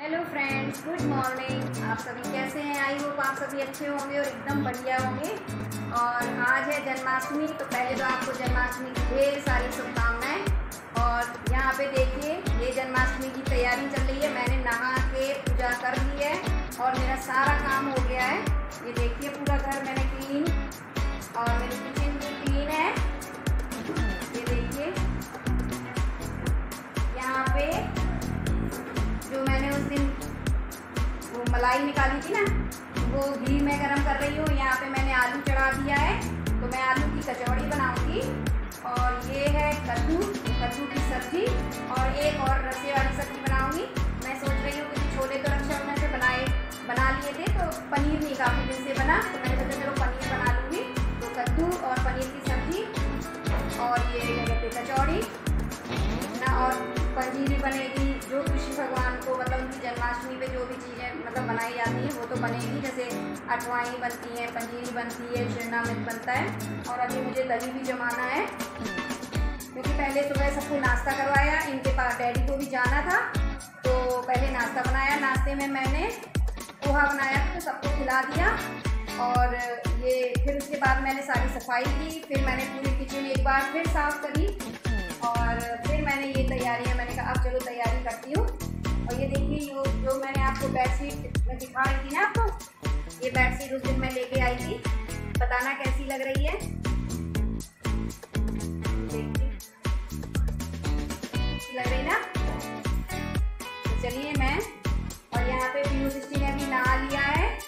Hello friends, good morning. आप सभी कैसे हैं? आई होप आप सभी अच्छे होंगे और एकदम बढ़िया होंगे। और आज है जन्माष्टमी, तो पहले तो आपको जन्माष्टमी की ढेर सारी शुभकामनाएं। और यहाँ पे देखिए, ये जन्माष्टमी की तैयारी चल रही है। मैंने नहा के पूजा कर ली है और मेरा सारा काम हो गया है। ये देखिए, पूरा घर मैंने क्लीन, और मेरी किचन भी क्लीन है। ये देखिए, यहाँ पे जो मैंने उस दिन वो मलाई निकाली थी ना, वो घी में गरम कर रही हूँ। यहाँ पे मैंने आलू चढ़ा दिया है, तो मैं आलू की कचौड़ी बनाऊंगी। और ये है कद्दू की सब्जी, और एक और रसे वाली सब्जी बनाऊंगी। मैं सोच रही हूँ कि छोले तो रक्षाबंधन से बना लिए थे, तो पनीर नहीं काफ़ी दिन से बना, तो मैंने सोचा चलो पनीर बना लूँगी। तो कद्दू और पनीर की सब्जी, और ये क्या कहते कचौड़ी ना, और पंजीरी बनेगी। जो कृष्ण भगवान को मतलब उनकी जन्माष्टमी पे जो भी चीज़ें मतलब बनाई जाती हैं वो तो बनेगी। जैसे अठवाई बनती है, पंजीरी बनती है, शिरनामित बनता है। और अभी मुझे दही भी जमाना है, क्योंकि पहले सुबह सबको नाश्ता करवाया। इनके पास डैडी को भी जाना था, तो पहले नाश्ता बनाया। नाश्ते में मैंने पोहा बनाया, तो सबको खिला दिया। और ये फिर उसके बाद मैंने सारी सफाई की। फिर मैंने पूरी किचन एक बार फिर साफ़ करी, और फिर मैंने ये तैयारियाँ, मैंने कहा अब चलो तैयारी करती हूँ। और ये देखिए, जो मैंने आपको बेडशीट में दिखा रही थी ना आपको, ये बेडशीट उस दिन मैं लेके आई थी। बताना कैसी लग रही है। देखिए, अच्छी लग रही ना। तो चलिए मैं, और यहाँ पे पीयू सृष्टि ने भी नहा लिया है,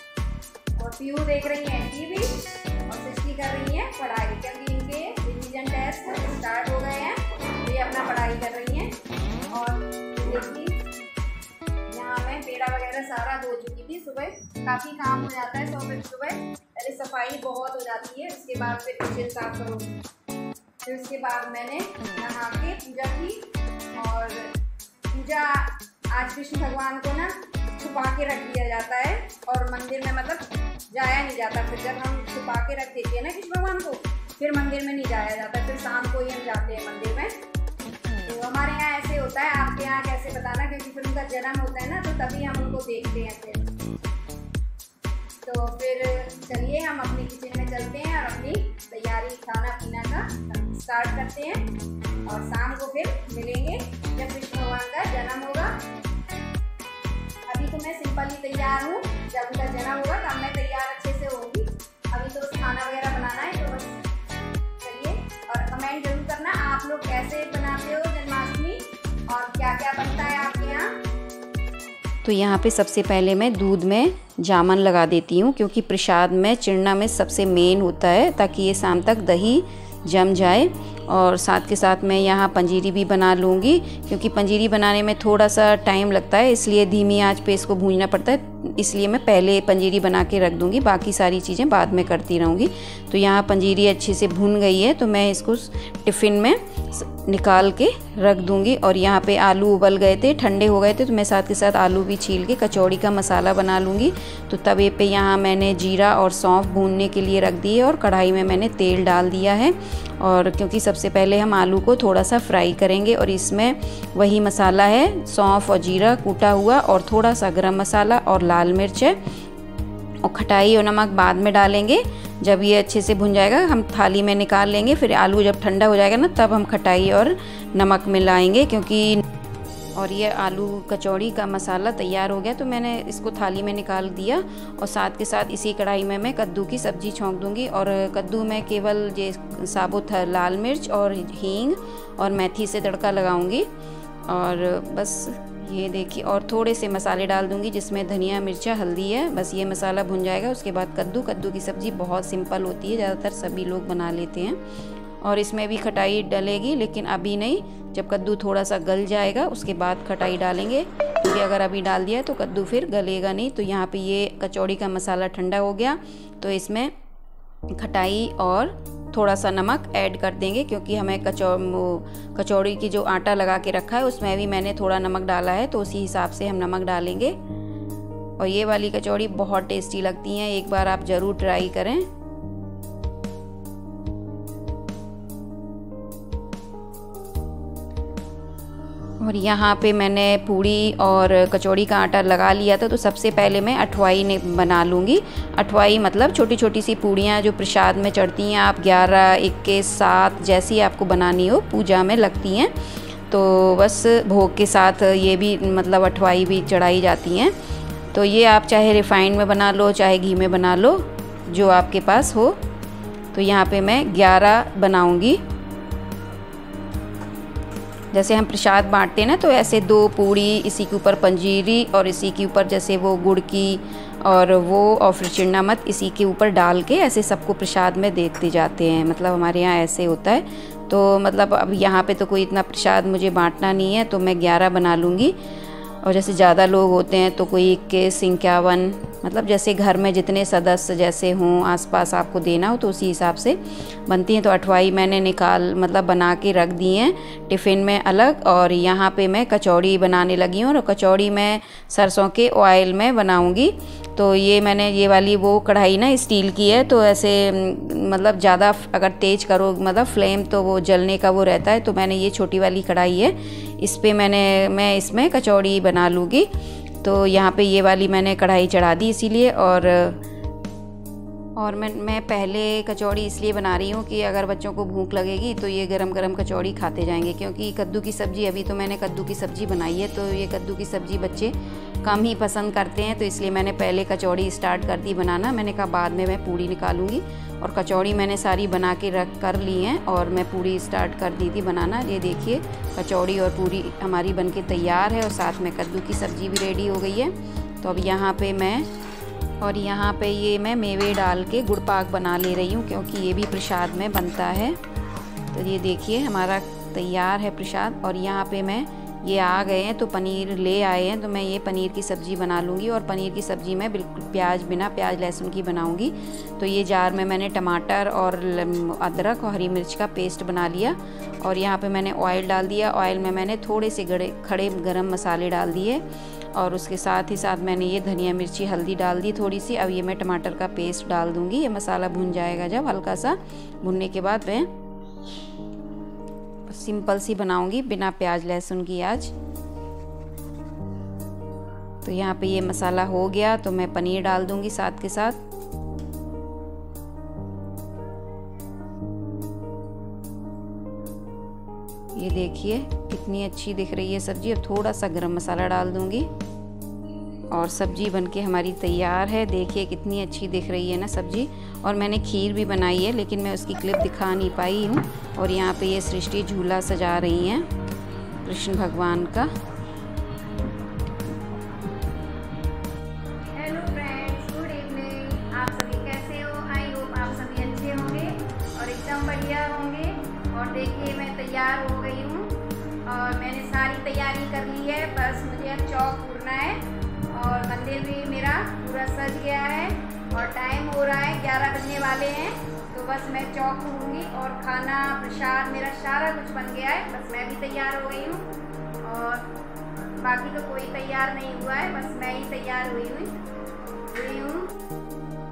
और पीयू देख रही है टीवी, और सृष्टि कर रही है पढ़ाई, क्योंकि इनके रिवीजन टेस्ट स्टार्ट हो गए हैं। ये अपना पढ़ाई कर रही हैं। और देखिए, यहाँ मैं पेड़ा वगैरह सारा धो चुकी थी। सुबह काफ़ी काम हो जाता है, सुबह पहले सफाई बहुत हो जाती है, उसके बाद फिर किचन साफ करो। फिर उसके बाद मैंने नहा के पूजा की। और पूजा आज कृष्ण भगवान को ना छुपा के रख दिया जाता है, और मंदिर में मतलब जाया नहीं जाता। फिर जब हम छुपा के रख देते हैं ना कृष्ण भगवान को, फिर मंदिर में नहीं जाया जाता, फिर शाम को ही हम जाते हैं मंदिर में। तो हमारे यहाँ ऐसे होता है, आपके यहाँ कैसे बताना, क्योंकि फिर उनका जन्म होता है ना, तो तभी हम उनको देखते हैं। फिर तो फिर चलिए हम अपनी किचन में चलते हैं और अपनी तैयारी खाना पीना का स्टार्ट करते हैं। और शाम को फिर मिलेंगे जब कृष्ण भगवान का जन्म होगा। अभी तो मैं सिंपल ही तैयार हूँ, जब उनका जन्म होगा तब मैं तैयार अच्छे से होंगी। अभी तो खाना वगैरह बनाना है, तो बस चलिए। और कमेंट जरूर करना आप लोग कैसे बनाते हो जन्माष्टमी, और क्या क्या बनता है आपके यहाँ। तो यहाँ पे सबसे पहले मैं दूध में जामन लगा देती हूँ, क्योंकि प्रसाद में चिड़ना में सबसे मेन होता है, ताकि ये शाम तक दही जम जाए। और साथ के साथ मैं यहाँ पंजीरी भी बना लूँगी, क्योंकि पंजीरी बनाने में थोड़ा सा टाइम लगता है, इसलिए धीमी आंच पे इसको भूनना पड़ता है। इसलिए मैं पहले पंजीरी बना के रख दूँगी, बाकी सारी चीज़ें बाद में करती रहूँगी। तो यहाँ पंजीरी अच्छे से भून गई है, तो मैं इसको टिफ़िन में निकाल के रख दूँगी। और यहाँ पे आलू उबल गए थे, ठंडे हो गए थे, तो मैं साथ के साथ आलू भी छील के कचौड़ी का मसाला बना लूँगी। तो तवे पे यहाँ मैंने जीरा और सौंफ भूनने के लिए रख दिए, और कढ़ाई में मैंने तेल डाल दिया है। और क्योंकि सबसे पहले हम आलू को थोड़ा सा फ्राई करेंगे, और इसमें वही मसाला है, सौंफ और जीरा कूटा हुआ, और थोड़ा सा गरम मसाला और लाल मिर्च है, और खटाई और नमक बाद में डालेंगे। जब ये अच्छे से भुन जाएगा हम थाली में निकाल लेंगे। फिर आलू जब ठंडा हो जाएगा ना, तब हम खटाई और नमक मिलाएंगे, क्योंकि और ये आलू कचौड़ी का मसाला तैयार हो गया, तो मैंने इसको थाली में निकाल दिया। और साथ के साथ इसी कढ़ाई में मैं कद्दू की सब्ज़ी छौंक दूंगी। और कद्दू में केवल ये साबुत लाल मिर्च और हींग और मेथी से तड़का लगाऊंगी। और बस ये देखिए, और थोड़े से मसाले डाल दूंगी, जिसमें धनिया, मिर्चा, हल्दी है। बस ये मसाला भुन जाएगा, उसके बाद कद्दू की सब्ज़ी बहुत सिंपल होती है, ज़्यादातर सभी लोग बना लेते हैं। और इसमें भी खटाई डलेगी, लेकिन अभी नहीं, जब कद्दू थोड़ा सा गल जाएगा उसके बाद खटाई डालेंगे, क्योंकि अगर अभी डाल दिया तो कद्दू फिर गलेगा नहीं। तो यहाँ पे ये कचौड़ी का मसाला ठंडा हो गया, तो इसमें खटाई और थोड़ा सा नमक ऐड कर देंगे, क्योंकि हमें कचौड़ी की जो आटा लगा के रखा है उसमें भी मैंने थोड़ा नमक डाला है, तो उसी हिसाब से हम नमक डालेंगे। और ये वाली कचौड़ी बहुत टेस्टी लगती हैं, एक बार आप ज़रूर ट्राई करें। और यहाँ पे मैंने पूड़ी और कचौड़ी का आटा लगा लिया था। तो सबसे पहले मैं अठवाई बना लूँगी। अठवाई मतलब छोटी छोटी सी पूड़ियाँ जो प्रसाद में चढ़ती हैं, आप 11, 21, 7 जैसी आपको बनानी हो, पूजा में लगती हैं। तो बस भोग के साथ ये भी मतलब अठवाई भी चढ़ाई जाती हैं। तो ये आप चाहे रिफाइंड में बना लो, चाहे घी में बना लो, जो आपके पास हो। तो यहाँ पे मैं 11 बनाऊँगी। जैसे हम प्रसाद बांटते हैं ना, तो ऐसे 2 पूड़ी, इसी के ऊपर पंजीरी और इसी के ऊपर जैसे वो गुड़ की और फिर चिन्नामत इसी के ऊपर डाल के ऐसे सबको प्रसाद में देते जाते हैं। मतलब हमारे यहाँ ऐसे होता है। तो मतलब अब यहाँ पे तो कोई इतना प्रसाद मुझे बांटना नहीं है, तो मैं 11 बना लूँगी। और जैसे ज़्यादा लोग होते हैं तो कोई 21, 51, मतलब जैसे घर में जितने सदस्य जैसे हों, आसपास आपको देना हो तो उसी हिसाब से बनती हैं। तो अठवाई मैंने मतलब बना के रख दी हैं टिफ़िन में अलग। और यहाँ पे मैं कचौड़ी बनाने लगी हूँ, और कचौड़ी मैं सरसों के ऑयल में बनाऊँगी। तो ये मैंने ये वाली वो कढ़ाई ना स्टील की है, तो ऐसे मतलब ज़्यादा अगर तेज़ करो मतलब फ्लेम तो वो जलने का वो रहता है। तो मैंने ये छोटी वाली कढ़ाई है, इस पे मैं इसमें कचौड़ी बना लूँगी। तो यहाँ पे ये वाली मैंने कढ़ाई चढ़ा दी इसीलिए। और मैं पहले कचौड़ी इसलिए बना रही हूँ कि अगर बच्चों को भूख लगेगी तो ये गरम गरम कचौड़ी खाते जाएंगे। क्योंकि कद्दू की सब्ज़ी, अभी तो मैंने कद्दू की सब्ज़ी बनाई है, तो ये कद्दू की सब्ज़ी बच्चे कम ही पसंद करते हैं। तो इसलिए मैंने पहले कचौड़ी स्टार्ट कर दी बनाना। मैंने कहा बाद में मैं पूड़ी निकालूंगी। और कचौड़ी मैंने सारी बना के कर ली हैं, और मैं पूड़ी स्टार्ट कर दी थी बनाना। ये देखिए कचौड़ी और पूड़ी हमारी बनके तैयार है, और साथ में कद्दू की सब्ज़ी भी रेडी हो गई है। तो अब यहाँ पे ये मैं मेवे डाल के गुड़ पाक बना ले रही हूँ, क्योंकि ये भी प्रसाद में बनता है। तो ये देखिए हमारा तैयार है प्रसाद। और यहाँ पे मैं ये आ गए हैं तो पनीर ले आए हैं, तो मैं ये पनीर की सब्ज़ी बना लूँगी। और पनीर की सब्ज़ी मैं बिल्कुल बिना प्याज लहसुन की बनाऊँगी। तो ये जार में मैंने टमाटर और अदरक और हरी मिर्च का पेस्ट बना लिया। और यहाँ पे मैंने ऑयल डाल दिया। ऑयल में मैंने थोड़े से खड़े गरम मसाले डाल दिए, और उसके साथ ही साथ मैंने ये धनिया मिर्ची हल्दी डाल दी थोड़ी सी। अब ये मैं टमाटर का पेस्ट डाल दूँगी। ये मसाला भुन जाएगा, जब हल्का सा भुनने के बाद मैं सिंपल सी बनाऊंगी बिना प्याज लहसुन की आज। तो यहाँ पे ये मसाला हो गया, तो मैं पनीर डाल दूंगी साथ के साथ। ये देखिए कितनी अच्छी दिख रही है सब्जी। अब थोड़ा सा गरम मसाला डाल दूंगी, और सब्जी बनके हमारी तैयार है। देखिए कितनी अच्छी दिख रही है ना सब्जी। और मैंने खीर भी बनाई है, लेकिन मैं उसकी क्लिप दिखा नहीं पाई हूँ। और यहाँ पे ये सृष्टि झूला सजा रही हैं कृष्ण भगवान का। Hello friends, good evening. आप सभी कैसे हो? आई होप आप सभी अच्छे होंगे और एकदम बढ़िया होंगे। और देखिए मैं तैयार हो गई हूँ, और मैंने सारी तैयारी कर ली है। बस मुझे अब चौक पूरना है, और मंदिर भी मेरा पूरा सज गया है, और टाइम हो रहा है 11 बजने वाले हैं। तो बस मैं चौक पूरूंगी, और खाना प्रसाद मेरा सारा कुछ बन गया है। बस मैं भी तैयार हो गई हूँ, और बाकी तो कोई तैयार नहीं हुआ है, बस मैं ही तैयार हुई हूँ।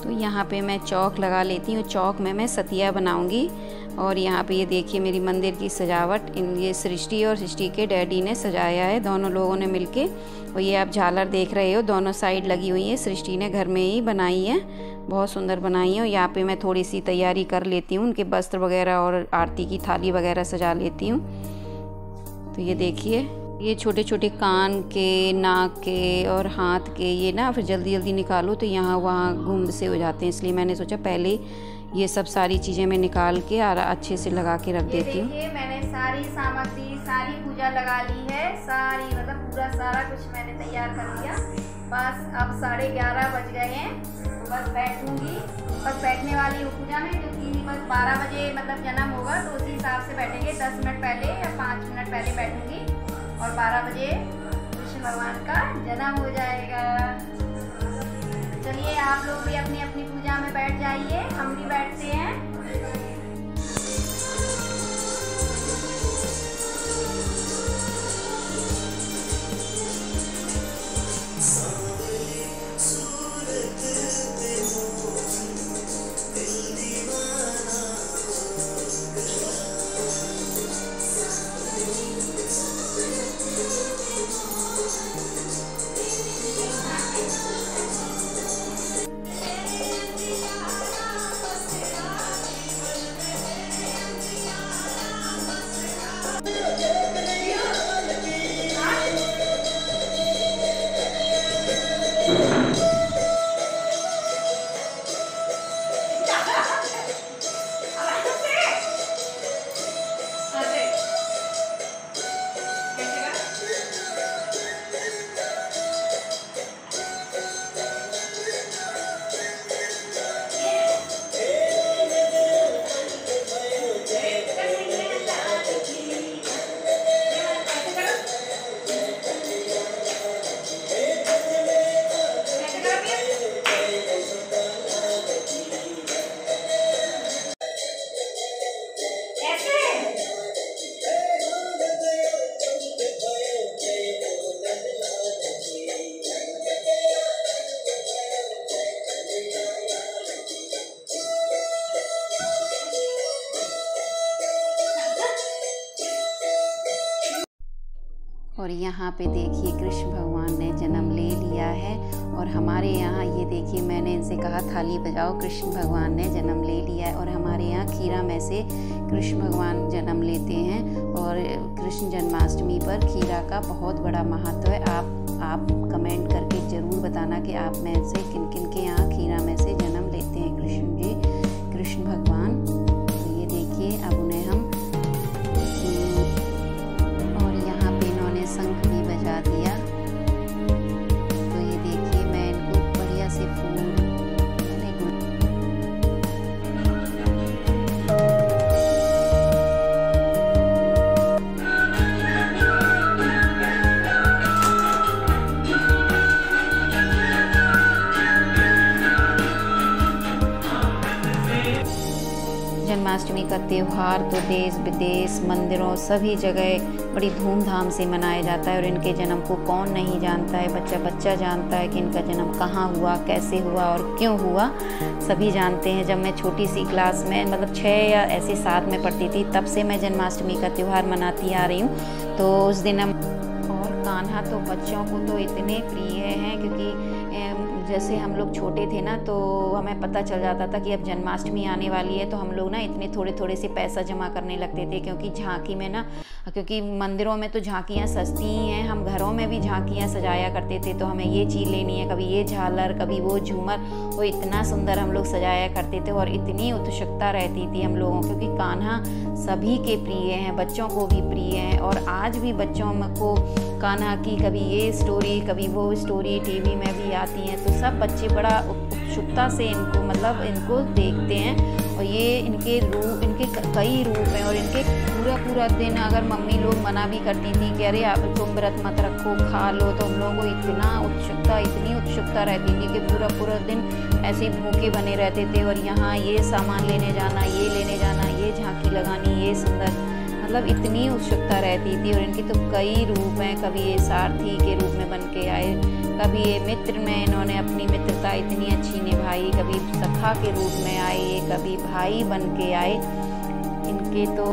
तो यहाँ पे मैं चौक लगा लेती हूँ। चौक में मैं सतिया बनाऊँगी। और यहाँ पे ये देखिए मेरी मंदिर की सजावट ये सृष्टि और सृष्टि के डैडी ने सजाया है, दोनों लोगों ने मिलके। और ये आप झालर देख रहे हो, दोनों साइड लगी हुई है, सृष्टि ने घर में ही बनाई है, बहुत सुंदर बनाई है। और यहाँ पे मैं थोड़ी सी तैयारी कर लेती हूँ, उनके वस्त्र वगैरह और आरती की थाली वगैरह सजा लेती हूँ। तो ये देखिए ये छोटे छोटे कान के, नाक के और हाथ के, ये ना फिर जल्दी जल्दी निकालो तो यहाँ वहाँ घुंघ से हो जाते हैं। इसलिए मैंने सोचा पहले ये सब सारी चीज़ें मैं निकाल के अच्छे से लगा के रख देती हूँ। देखिए मैंने सारी सामग्री, सारी पूजा लगा ली है, सारी मतलब पूरा सारा कुछ मैंने तैयार कर लिया। बस अब 11:30 बज गए हैं, तो बस बैठूंगी। बस बैठने वाली हूँ पूजा में, क्योंकि बस 12 बजे मतलब जन्म होगा, तो उसी हिसाब से बैठेंगे। 10 मिनट पहले या 5 मिनट पहले बैठूंगी, और 12 बजे कृष्ण भगवान का जन्म हो जाएगा। चलिए आप लोग भी अपनी अपनी पूजा में बैठ जाइए, हम भी बैठते हैं। यहाँ पे देखिए कृष्ण भगवान ने जन्म ले लिया है। और हमारे यहाँ ये देखिए, मैंने इनसे कहा थाली बजाओ, कृष्ण भगवान ने जन्म ले लिया है। और हमारे यहाँ खीरा में से कृष्ण भगवान जन्म लेते हैं। और कृष्ण जन्माष्टमी पर खीरा का बहुत बड़ा महत्व है। आप कमेंट करके ज़रूर बताना कि आप में से किन किन के यहाँ खीरा में से जन्म लेते हैं कृष्ण भगवान। तो ये देखिए, अब उन्हें हम और यहाँ पे इन्होंने शंख भी बजा दिया। तो ये देखिए, मैं इनको बढ़िया से फूल जन्माष्टमी का त्यौहार तो देश विदेश, मंदिरों, सभी जगह बड़ी धूमधाम से मनाया जाता है। और इनके जन्म को कौन नहीं जानता है, बच्चा बच्चा जानता है कि इनका जन्म कहाँ हुआ, कैसे हुआ और क्यों हुआ, सभी जानते हैं। जब मैं छोटी सी क्लास में मतलब 6 या ऐसे 7 में पढ़ती थी, तब से मैं जन्माष्टमी का त्यौहार मनाती आ रही हूँ। तो उस दिन हम और कान्हा तो बच्चों को तो इतने प्रिय हैं, क्योंकि जैसे हम लोग छोटे थे ना, तो हमें पता चल जाता था कि अब जन्माष्टमी आने वाली है, तो हम लोग ना इतने थोड़े थोड़े से पैसा जमा करने लगते थे। क्योंकि झांकी में ना, क्योंकि मंदिरों में तो झांकियाँ सस्ती ही हैं, हम घरों में भी झांकियाँ सजाया करते थे। तो हमें ये चीज़ लेनी है, कभी ये झालर, कभी वो झूमर, वो इतना सुंदर हम लोग सजाया करते थे। और इतनी उत्सुकता रहती थी हम लोगों, क्योंकि कान्हा सभी के प्रिय हैं, बच्चों को भी प्रिय हैं। और आज भी बच्चों को कान्हा की कभी ये स्टोरी, कभी वो स्टोरी टीवी में भी आती हैं, तो सब बच्चे बड़ा उत्सुकता से इनको देखते हैं। और ये इनके कई रूप हैं। और इनके पूरा दिन अगर मम्मी लोग मना भी करती थी कि अरे आप तुम व्रत मत रखो, खा लो, तो हम लोगों को इतनी उत्सुकता रहती थी कि पूरा दिन ऐसे ही भूखे बने रहते थे। और यहाँ ये सामान लेने जाना, ये लेने जाना, ये झांकी लगानी, ये सुंदर, मतलब इतनी उत्सुकता रहती थी। और इनके तो कई रूप हैं, कभी ये सारथी के रूप में बन के आए, कभी ये मित्र में इन्होंने अपनी मित्रता इतनी अच्छी निभाई, कभी सखा के रूप में आए, कभी भाई बन के आए इनके तो।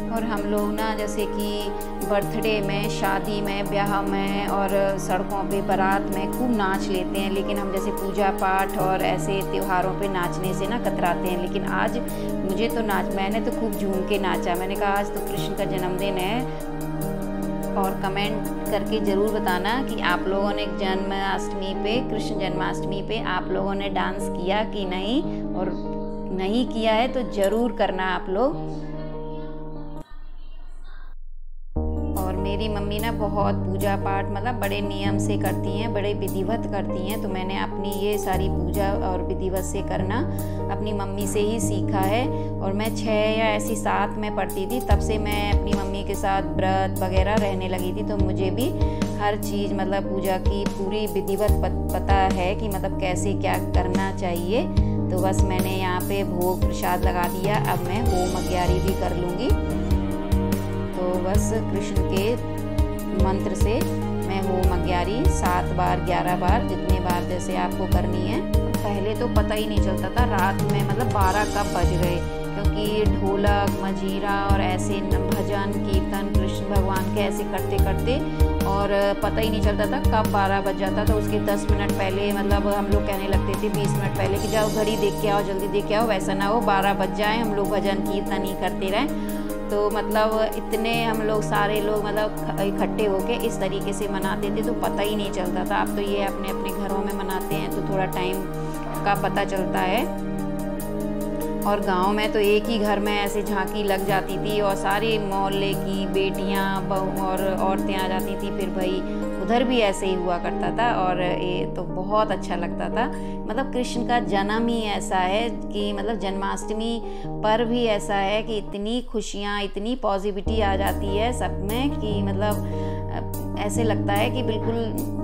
और हम लोग ना जैसे कि बर्थडे में, शादी में, ब्याह में और सड़कों पे बारात में खूब नाच लेते हैं। लेकिन हम जैसे पूजा पाठ और ऐसे त्योहारों पे नाचने से ना कतराते हैं। लेकिन आज मुझे तो मैंने तो खूब झूम के नाचा। मैंने कहा आज तो कृष्ण का जन्मदिन है। और कमेंट करके ज़रूर बताना कि आप लोगों ने जन्माष्टमी पे, कृष्ण जन्माष्टमी पे आप लोगों ने डांस किया कि नहीं, और नहीं किया है तो ज़रूर करना आप लोग। और मेरी मम्मी ना बहुत पूजा पाठ मतलब बड़े नियम से करती हैं, बड़े विधिवत करती हैं। तो मैंने अपनी ये सारी पूजा और विधिवत से करना अपनी मम्मी से ही सीखा है। और मैं 6 या ऐसी 7 में पढ़ती थी, तब से मैं अपनी मम्मी के साथ व्रत वगैरह रहने लगी थी। तो मुझे भी हर चीज़ मतलब पूजा की पूरी विधिवत पता है कि मतलब कैसे क्या करना चाहिए। तो बस मैंने यहाँ पे भोग प्रसाद लगा दिया। अब मैं होम अग्यारी भी कर लूँगी। तो बस कृष्ण के मंत्र से मैं होम अग्यारी 7 बार 11 बार जितने बार जैसे आपको करनी है। पहले तो पता ही नहीं चलता था रात में मतलब 12 कब बज गए, क्योंकि ढोलक मजीरा और ऐसे भजन कीर्तन कृष्ण भगवान के ऐसे करते करते और पता ही नहीं चलता था कब 12 बज जाता था। उसके 10 मिनट पहले मतलब हम लोग कहने लगते थे 20 मिनट पहले कि जाओ घड़ी देख के आओ, जल्दी देख के आओ। वैसा ना हो 12 बज जाए, हम लोग भजन कीर्तन ही करते रहें। तो मतलब इतने हम लोग सारे लोग मतलब इकट्ठे होके इस तरीके से मनाते थे, तो पता ही नहीं चलता था। अब तो ये अपने अपने घरों में मनाते हैं तो थोड़ा टाइम का पता चलता है। और गांव में तो एक ही घर में ऐसे झांकी लग जाती थी और सारे मोहल्ले की बेटियां बहू और औरतें आ जाती थी। फिर भाई उधर भी ऐसे ही हुआ करता था और ये तो बहुत अच्छा लगता था। मतलब कृष्ण का जन्म ही ऐसा है कि मतलब जन्माष्टमी पर भी ऐसा है कि इतनी खुशियाँ इतनी पॉजिटिविटी आ जाती है सब में कि मतलब ऐसे लगता है कि बिल्कुल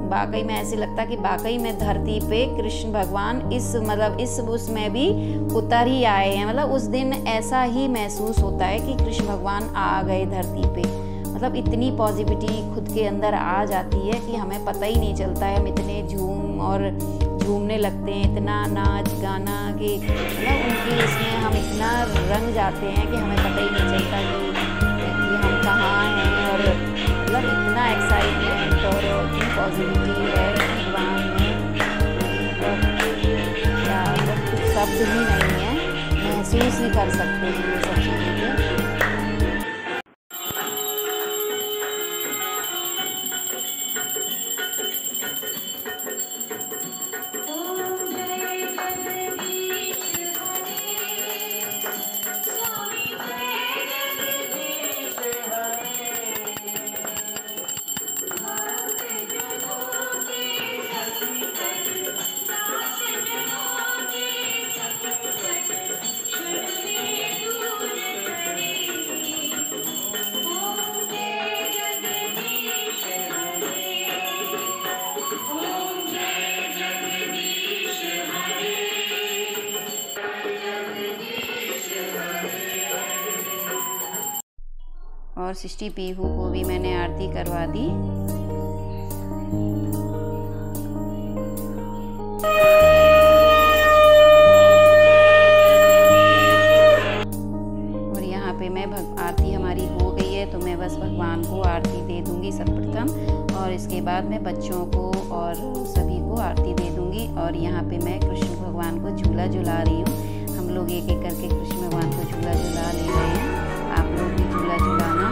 वाकई में ऐसे लगता है कि वाकई में धरती पे कृष्ण भगवान इस उसमें भी उतर ही आए हैं। मतलब उस दिन ऐसा ही महसूस होता है कि कृष्ण भगवान आ गए धरती पे। मतलब इतनी पॉजिटिविटी खुद के अंदर आ जाती है कि हमें पता ही नहीं चलता है। हम इतने झूमने लगते हैं, इतना नाच गाना कि मतलब उनकी इसमें हम इतना रंग जाते हैं कि हमें पता ही नहीं चलता कि हम कहाँ हैं और मतलब इतना एक्साइटमेंट और इतनी पॉजिटिविटी है भगवान में, क्या मतलब कुछ शब्द ही नहीं है, महसूस ही कर सकते हैं ये सब चीज़ें के। और सृष्टि पीहू को भी मैंने आरती करवा दी। और यहाँ पे मैं आरती हमारी हो गई है, तो मैं बस भगवान को आरती दे दूंगी सर्वप्रथम, और इसके बाद मैं बच्चों को और सभी को आरती दे दूंगी। और यहाँ पे मैं कृष्ण भगवान को झूला झुला रही हूँ। हम लोग एक एक करके कृष्ण भगवान को झूला झुला ले रहे हैं, आप लोग भी झूला झुलाना।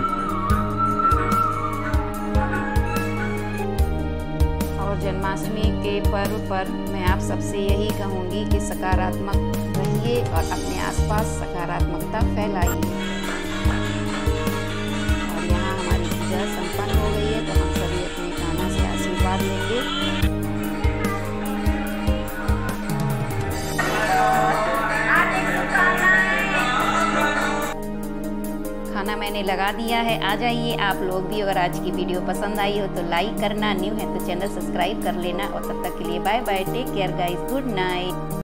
और जन्माष्टमी के पर्व पर मैं आप सबसे यही कहूँगी कि सकारात्मक रहिए और अपने आसपास सकारात्मकता फैलाइए। और यहाँ हमारी पूजा संपन्न हो गई है, तो हम सभी अपने खाना से आशीर्वाद लेंगे। खाना मैंने लगा दिया है, आ जाइए आप लोग भी। अगर आज की वीडियो पसंद आई हो तो लाइक करना, न्यू है तो चैनल सब्सक्राइब कर लेना। और तब तक के लिए bye bye, take care guys, good night.